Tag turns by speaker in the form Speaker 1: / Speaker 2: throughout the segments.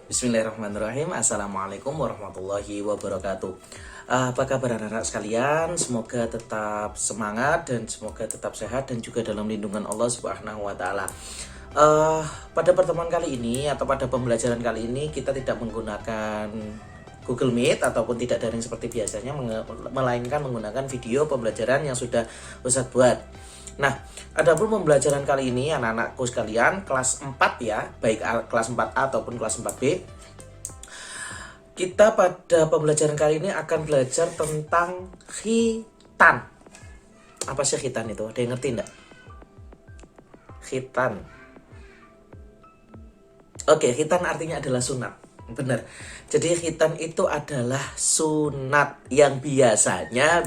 Speaker 1: Bismillahirrahmanirrahim. Assalamualaikum warahmatullahi wabarakatuh. Apa kabar anak-anak sekalian? Semoga tetap semangat dan semoga tetap sehat dan juga dalam lindungan Allah Subhanahu wa taala. Pada pertemuan kali ini atau pada pembelajaran kali ini kita tidak menggunakan Google Meet ataupun tidak daring seperti biasanya, melainkan menggunakan video pembelajaran yang sudah Ustadz buat. Nah, adapun pembelajaran kali ini anak-anakku sekalian kelas 4 ya, baik kelas 4A ataupun kelas 4B. Kita pada pembelajaran kali ini akan belajar tentang khitan. Apa sih khitan itu? Ada yang ngerti enggak? Khitan. Oke, khitan artinya adalah sunat. Benar. Jadi khitan itu adalah sunat yang biasanya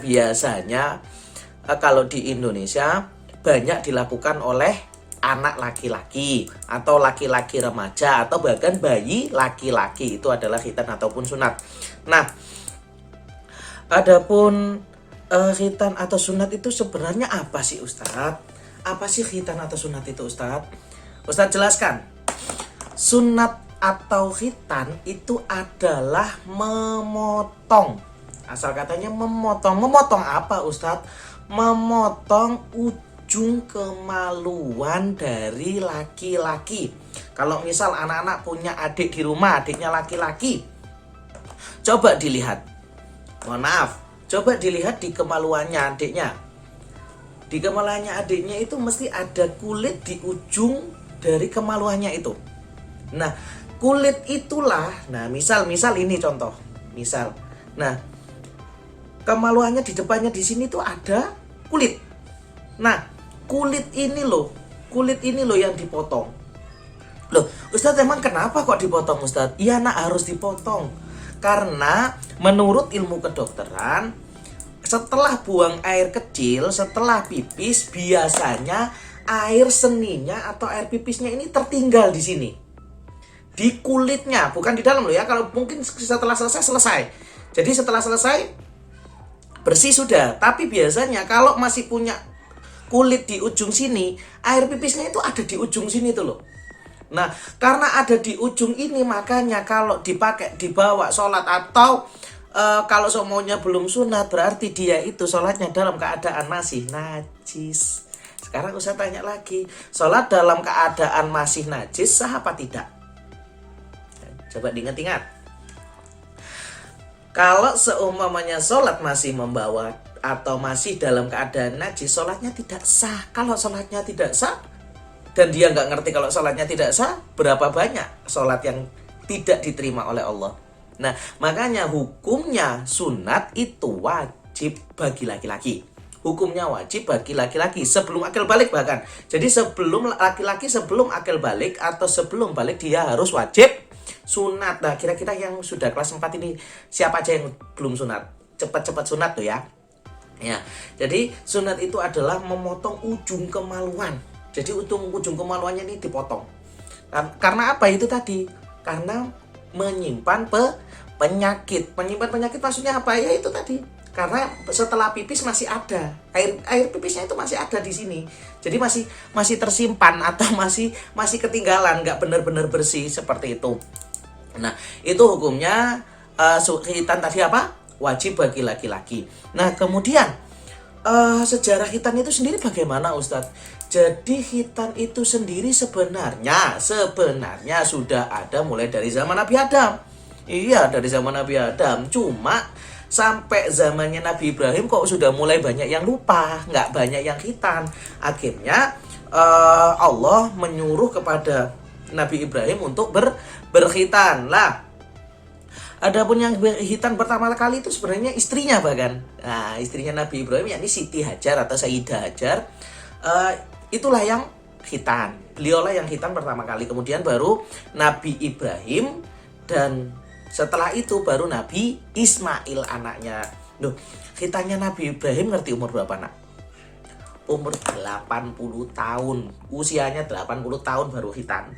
Speaker 1: kalau di Indonesia banyak dilakukan oleh anak laki-laki atau laki-laki remaja atau bahkan bayi laki-laki. Itu adalah khitan ataupun sunat. Nah, adapun khitan atau sunat itu sebenarnya apa sih Ustadz? Apa sih khitan atau sunat itu Ustadz? Ustadz jelaskan. Sunat atau khitan itu adalah memotong. Asal katanya memotong. Memotong apa Ustadz? Memotong ujung kemaluan dari laki-laki. Kalau misal anak-anak punya adik di rumah, adiknya laki-laki, coba dilihat. Mohon maaf, coba dilihat di kemaluannya adiknya. Di kemaluannya adiknya itu mesti ada kulit di ujung dari kemaluannya itu. Nah, kulit itulah, misal ini contoh. Misal. Nah, kemaluannya di depannya di sini tuh ada kulit. Nah, kulit ini loh yang dipotong. Loh, Ustadz emang kenapa kok dipotong Ustadz? Iya nak, harus dipotong. Karena menurut ilmu kedokteran, setelah buang air kecil, setelah pipis, biasanya air seninya atau air pipisnya ini tertinggal di sini. Di kulitnya, bukan di dalam loh ya. Kalau mungkin setelah selesai. Jadi setelah selesai bersih sudah. Tapi biasanya kalau masih punya kulit di ujung sini, air pipisnya itu ada di ujung sini tuh loh. Nah, karena ada di ujung ini, makanya kalau dibawa sholat atau kalau semuanya belum sunat, berarti dia itu sholatnya dalam keadaan masih najis. Sekarang saya tanya lagi, sholat dalam keadaan masih najis sah apa tidak? Coba diingat-ingat. Kalau seumpamanya sholat masih membawa atau masih dalam keadaan najis, sholatnya tidak sah. Kalau sholatnya tidak sah, dan dia nggak ngerti kalau sholatnya tidak sah, berapa banyak sholat yang tidak diterima oleh Allah. Nah, makanya hukumnya sunat itu wajib bagi laki-laki. Hukumnya wajib bagi laki-laki sebelum akil balik bahkan. Jadi sebelum laki-laki sebelum akil balik atau sebelum balik dia harus wajib sunat. Nah, kira-kira yang sudah kelas 4 ini siapa aja yang belum sunat? Cepat-cepat sunat tuh ya. Ya, jadi sunat itu adalah memotong ujung kemaluan. Jadi ujung kemaluannya ini dipotong. Karena apa itu tadi? Karena menyimpan penyakit. Menyimpan penyakit maksudnya apa? Ya itu tadi. Karena setelah pipis masih ada air pipisnya itu masih ada di sini. Jadi masih tersimpan atau masih ketinggalan, nggak benar-benar bersih seperti itu. Nah, itu hukumnya khitan tadi apa? Wajib bagi laki-laki. Nah, kemudian sejarah khitan itu sendiri bagaimana Ustadz? Jadi khitan itu sendiri sebenarnya sudah ada mulai dari zaman Nabi Adam. Iya, dari zaman Nabi Adam. Cuma sampai zamannya Nabi Ibrahim kok sudah mulai banyak yang lupa, nggak banyak yang khitan. Akhirnya Allah menyuruh kepada Nabi Ibrahim untuk berkhitan. Lah, adapun yang berkhitan pertama kali itu sebenarnya istrinya bahkan. Nah, istrinya Nabi Ibrahim yakni Siti Hajar atau Sayyidah Hajar. Itulah yang khitan. Beliaulah yang khitan pertama kali. Kemudian baru Nabi Ibrahim dan setelah itu baru Nabi Ismail anaknya. Loh, khitannya Nabi Ibrahim ngerti umur berapa nak? Umur 80 tahun. Usianya 80 tahun baru khitan.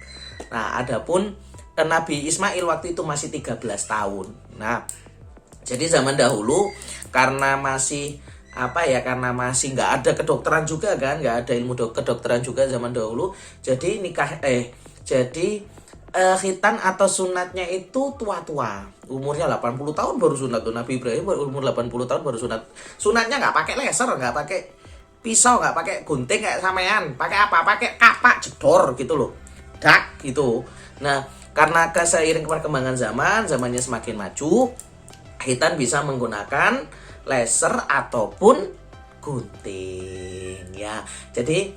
Speaker 1: Nah, adapun Nabi Ismail waktu itu masih 13 tahun. Nah, jadi zaman dahulu karena masih karena masih nggak ada kedokteran juga kan, nggak ada ilmu kedokteran juga zaman dahulu. Jadi khitan atau sunatnya itu tua-tua. Umurnya 80 tahun baru sunat tuh. Nabi Ibrahim umur 80 tahun baru sunat. Sunatnya nggak pakai laser, nggak pakai pisau, nggak pakai gunting kayak sampean. Pakai apa? Pakai kapak jedor gitu loh. Dak gitu. Nah, karena seiring perkembangan zaman, zamannya semakin maju, khitan bisa menggunakan laser ataupun gunting ya. Jadi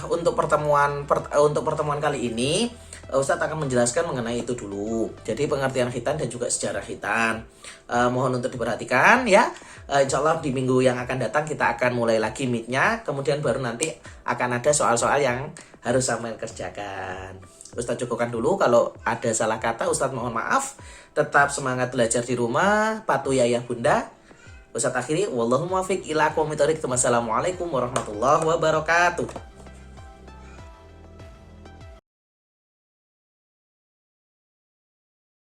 Speaker 1: untuk pertemuan kali ini Ustadz akan menjelaskan mengenai itu dulu. Jadi pengertian khitan dan juga sejarah khitan. Mohon untuk diperhatikan ya. Insya Allah di minggu yang akan datang kita akan mulai lagi meet-nya. Kemudian baru nanti akan ada soal-soal yang harus sampean kerjakan. Ustadz cukupkan dulu. Kalau ada salah kata Ustadz mohon maaf. Tetap semangat belajar di rumah. Patuh ya ayah bunda. Ustadz akhiri. Wallahu muwaffiq ila aqwamit thoriq. Wassalamualaikum warahmatullahi wabarakatuh.